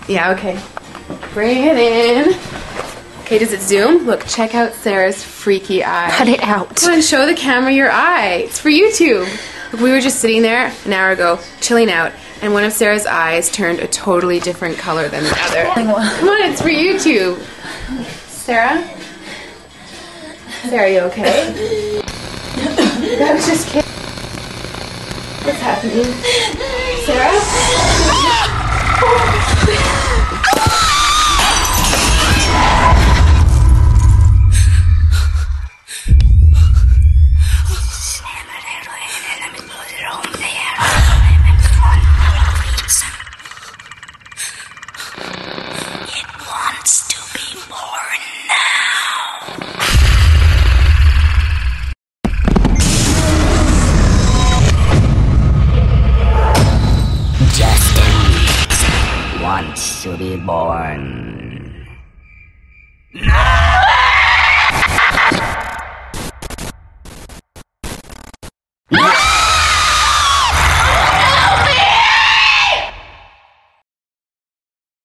Yeah, okay. Bring it in. Okay, does it zoom? Look, check out Sarah's freaky eye. Cut it out. Come on, show the camera your eye. It's for YouTube. Look, we were just sitting there an hour ago, chilling out, and one of Sarah's eyes turned a totally different color than the other. Come on, it's for YouTube. Sarah? Sarah, are you okay? That was just kidding. What's happening? Sarah? Wants to be born.